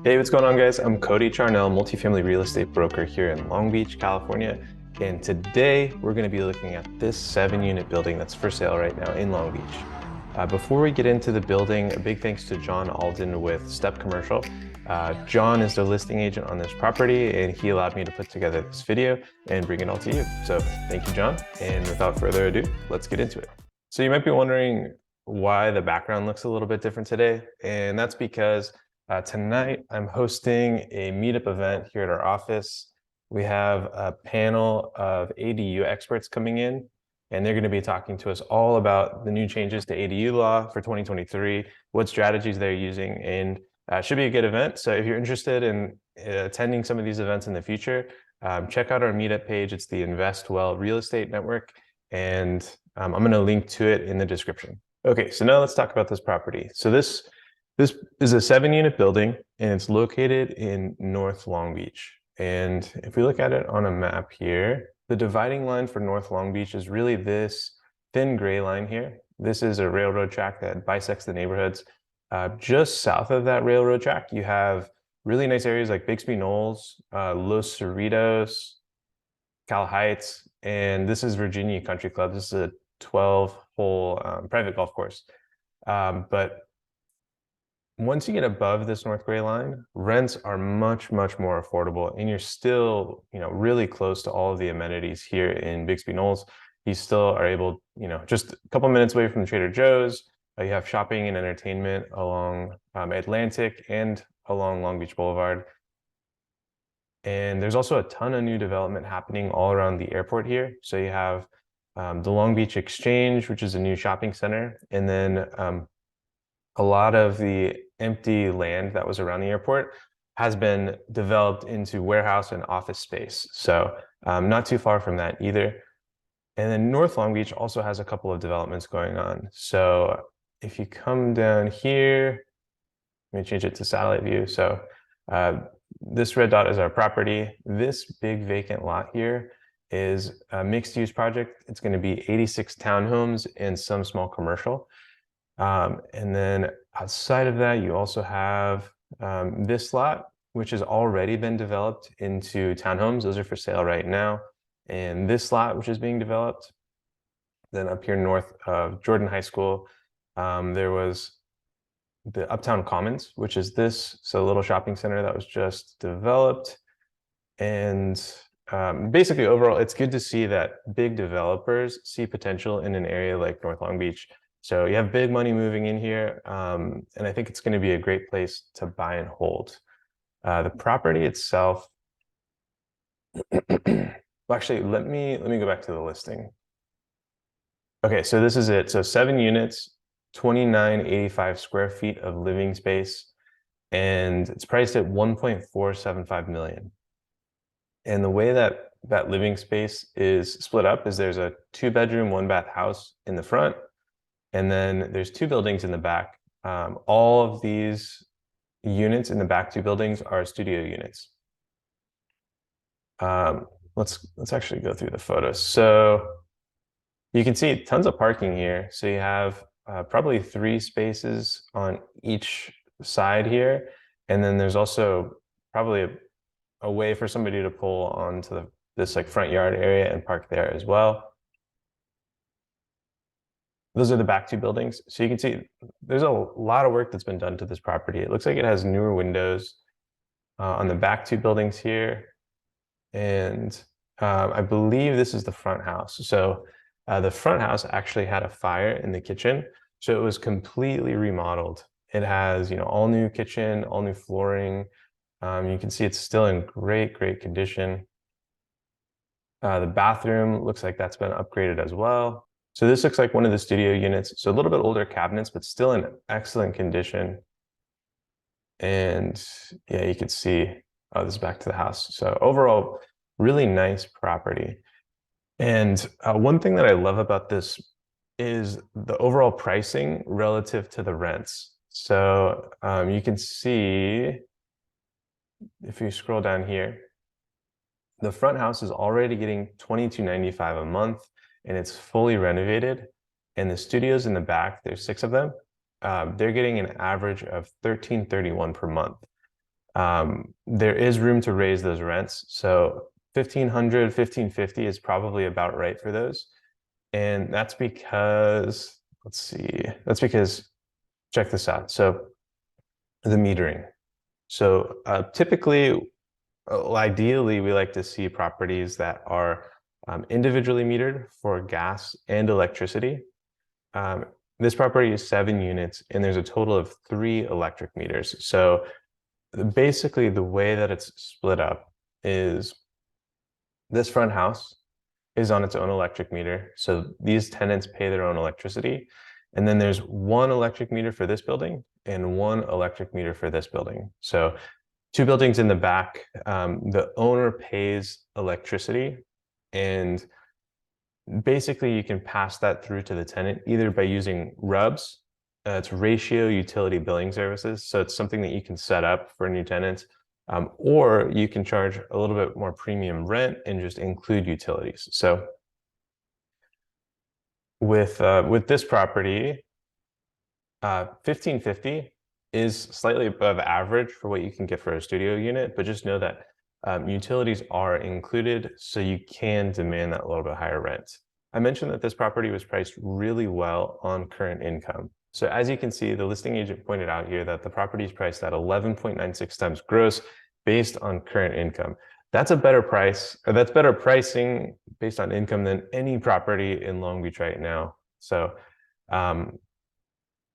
Hey, what's going on, guys? I'm Cody Charnell, multifamily real estate broker here in Long Beach, California. And today we're going to be looking at this 7-unit building that's for sale right now in Long Beach. Before we get into the building, a big thanks to John Alden with Step Commercial. John is the listing agent on this property, and he allowed me to put together this video and bring it all to you. So thank you, John. And without further ado, let's get into it. So you might be wondering why the background looks a little bit different today. And that's because tonight, I'm hosting a meetup event here at our office. We have a panel of ADU experts coming in, and they're going to be talking to us all about the new changes to ADU law for 2023, what strategies they're using, and should be a good event. So if you're interested in attending some of these events in the future, check out our meetup page. It's the Invest Well Real Estate Network, and I'm going to link to it in the description. Okay, so now let's talk about this property. So this is a 7-unit building, and it's located in North Long Beach. And if we look at it on a map here, the dividing line for North Long Beach is really this thin gray line here. This is a railroad track that bisects the neighborhoods. Just south of that railroad track, you have really nice areas like Bixby Knolls, Los Cerritos, Cal Heights, and this is Virginia Country Club. This is a 12-hole private golf course. But once you get above this North Gray line, rents are much, much more affordable, and you're still, really close to all of the amenities here in Bixby Knolls. You still are able, just a couple minutes away from the Trader Joe's. You have shopping and entertainment along Atlantic and along Long Beach Boulevard. And there's also a ton of new development happening all around the airport here. So you have the Long Beach Exchange, which is a new shopping center, and then a lot of the empty land that was around the airport has been developed into warehouse and office space. So not too far from that either. And then North Long Beach also has a couple of developments going on. So if you come down here, let me change it to satellite view. So this red dot is our property. This big vacant lot here is a mixed use project. It's going to be 86 townhomes and some small commercial. And then outside of that, you also have this lot, which has already been developed into townhomes. Those are for sale right now. And this lot, which is being developed. Then up here north of Jordan High School, there was the Uptown Commons, which is this, so a little shopping center that was just developed. And basically overall, it's good to see that big developers see potential in an area like North Long Beach. So you have big money moving in here, and I think it's going to be a great place to buy and hold. The property itself, well, actually, let me go back to the listing. Okay, so this is it. So 7 units, 2,985 square feet of living space, and it's priced at 1.475 million. And the way that living space is split up is there's a 2-bedroom, 1-bath house in the front, and then there's 2 buildings in the back. All of these units in the back 2 buildings are studio units. Let's actually go through the photos. So you can see tons of parking here. So you have probably 3 spaces on each side here. And then there's also probably a way for somebody to pull onto this like front yard area and park there as well. Those are the back 2 buildings. So you can see there's a lot of work that's been done to this property. It looks like it has newer windows on the back 2 buildings here. And I believe this is the front house. So the front house actually had a fire in the kitchen. So it was completely remodeled. It has, all new kitchen, all new flooring. You can see it's still in great, great condition. The bathroom looks like that's been upgraded as well. So this looks like one of the studio units. So a little bit older cabinets, but still in excellent condition. And yeah, you can see, this is back to the house. So overall, really nice property. And one thing that I love about this is the overall pricing relative to the rents. So you can see, if you scroll down here, the front house is already getting $22.95 a month, and it's fully renovated. And the studios in the back, there's 6 of them. They're getting an average of $13.31 per month. There is room to raise those rents. So 1,500, 1,550 is probably about right for those. And that's because, let's see, that's because, check this out. So the metering. So typically, ideally, we like to see properties that are individually metered for gas and electricity. Um, this property is 7 units, and there's a total of 3 electric meters. So basically, the way that it's split up is this front house is on its own electric meter. So these tenants pay their own electricity. And then there's 1 electric meter for this building and 1 electric meter for this building. So 2 buildings in the back, the owner pays electricity, and basically you can pass that through to the tenant either by using RUBS, it's ratio utility billing services. So it's something that you can set up for new tenants, or you can charge a little bit more premium rent and just include utilities. So with this property, 1,550 is slightly above average for what you can get for a studio unit, but just know that utilities are included, so you can demand that little bit higher rent. I mentioned that this property was priced really well on current income. So as you can see, the listing agent pointed out here that the property is priced at 11.96 times gross based on current income. That's a better price, or that's better pricing based on income than any property in Long Beach right now. So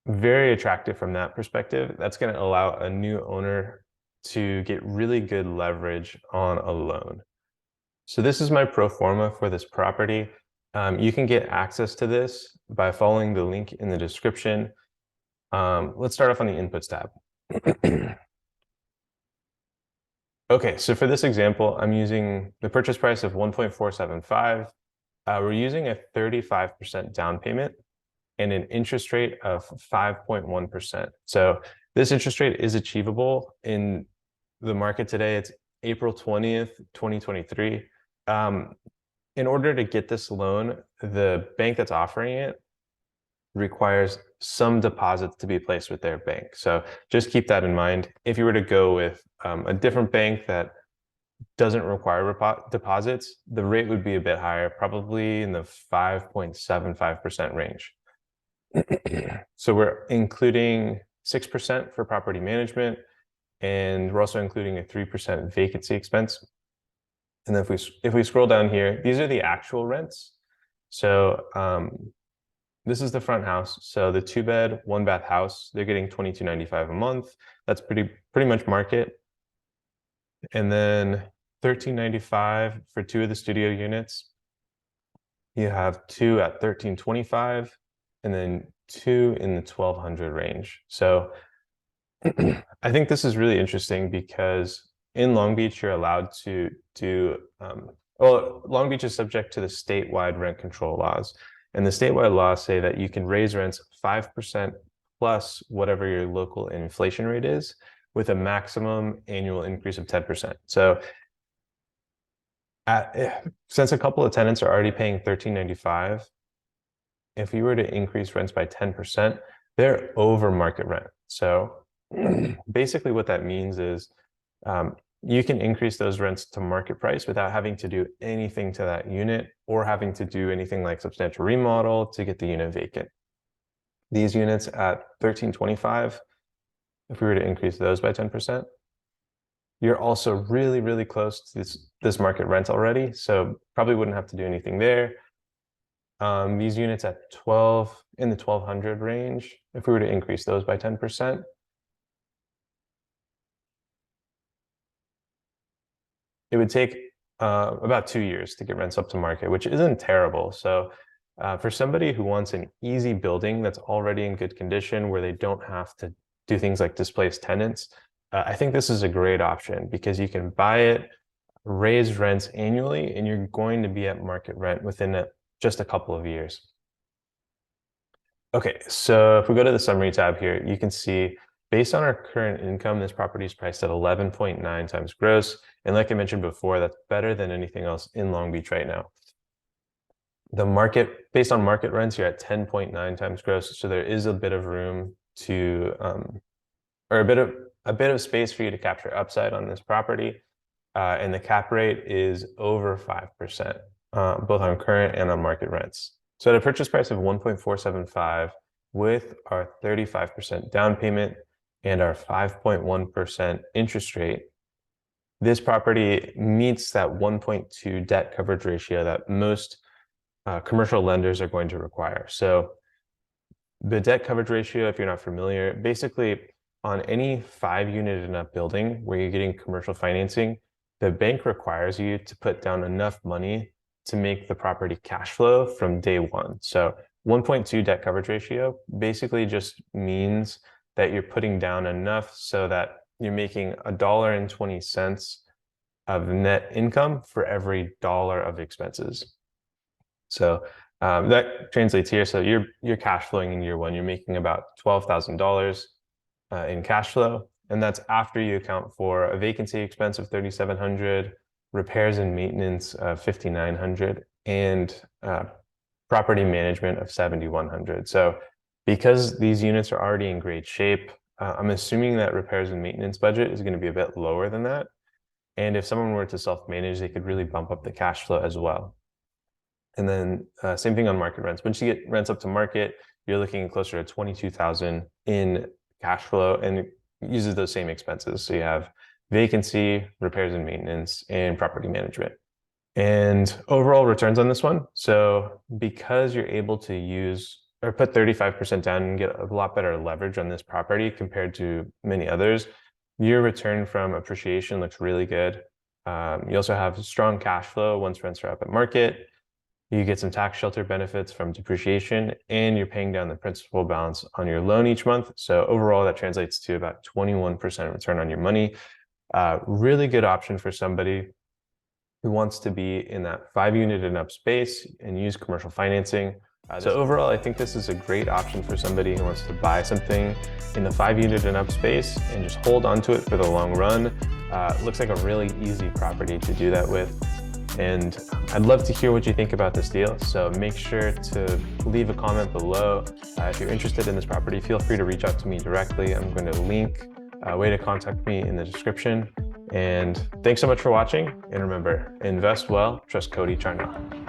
very attractive from that perspective. That's going to allow a new owner to get really good leverage on a loan. So this is my pro forma for this property. You can get access to this by following the link in the description. Let's start off on the inputs tab. Okay, so for this example, I'm using the purchase price of 1.475. We're using a 35% down payment and an interest rate of 5.1%. So this interest rate is achievable in the market today. It's April 20th, 2023. In order to get this loan, the bank that's offering it requires some deposits to be placed with their bank. So just keep that in mind. If you were to go with a different bank that doesn't require deposits, the rate would be a bit higher, probably in the 5.75% range. So we're including 6% for property management, and we're also including a 3% vacancy expense. And then if we scroll down here, these are the actual rents. So this is the front house. So the 2-bed, 1-bath house, they're getting $22.95 a month. That's pretty much market. And then $13.95 for 2 of the studio units. You have 2 at $13.25, and then 2 in the $1,200 range. So I think this is really interesting because in Long Beach, you're allowed to do, well, Long Beach is subject to the statewide rent control laws. And the statewide laws say that you can raise rents 5% plus whatever your local inflation rate is, with a maximum annual increase of 10%. So since a couple of tenants are already paying $13.95, if you were to increase rents by 10%, they're over market rent. So basically what that means is you can increase those rents to market price without having to do anything to that unit or having to do anything like substantial remodel to get the unit vacant. These units at $13.25, if we were to increase those by 10%, you're also really close to this market rent already. So probably wouldn't have to do anything there. These units at 12 in the 1,200 range, if we were to increase those by 10%, it would take about 2 years to get rents up to market, which isn't terrible. So for somebody who wants an easy building that's already in good condition, where they don't have to do things like displace tenants, I think this is a great option because you can buy it, raise rents annually, and you're going to be at market rent within just a couple of years. Okay, so if we go to the summary tab here, you can see based on our current income, this property is priced at 11.9 times gross. And like I mentioned before, that's better than anything else in Long Beach right now. The market, based on market rents, you're at 10.9 times gross. So there is a bit of room to, or a bit of a bit of space for you to capture upside on this property. And the cap rate is over 5%, both on current and on market rents. So at a purchase price of 1.475 with our 35% down payment and our 5.1% interest rate, this property meets that 1.2 debt coverage ratio that most commercial lenders are going to require. So the debt coverage ratio, if you're not familiar, basically on any 5-unit and up building where you're getting commercial financing, the bank requires you to put down enough money to make the property cash flow from day one. So 1.2 debt coverage ratio basically just means that you're putting down enough so that you're making $1.20 of net income for every dollar of expenses. So that translates here. So you're cash flowing in year one. You're making about $12,000 in cash flow, and that's after you account for a vacancy expense of $3,700, repairs and maintenance of $5,900, and property management of $7,100. So because these units are already in great shape, I'm assuming that repairs and maintenance budget is going to be a bit lower than that. And if someone were to self-manage, they could really bump up the cash flow as well. And then same thing on market rents. Once you get rents up to market, you're looking closer to $22,000 in cash flow, and it uses those same expenses. So you have vacancy, repairs and maintenance, and property management. And overall returns on this one. So because you're able to use or put 35% down and get a lot better leverage on this property compared to many others, your return from appreciation looks really good. You also have strong cash flow once rents are up at market. You get some tax shelter benefits from depreciation, and you're paying down the principal balance on your loan each month. So overall, that translates to about 21% return on your money. Really good option for somebody who wants to be in that 5-unit and up space and use commercial financing. So overall, I think this is a great option for somebody who wants to buy something in the 5-unit and up space and just hold onto it for the long run. It looks like a really easy property to do that with. And I'd love to hear what you think about this deal. So make sure to leave a comment below. If you're interested in this property, feel free to reach out to me directly. I'm going to link a way to contact me in the description. And thanks so much for watching. And remember, invest well, trust Cody Charnell.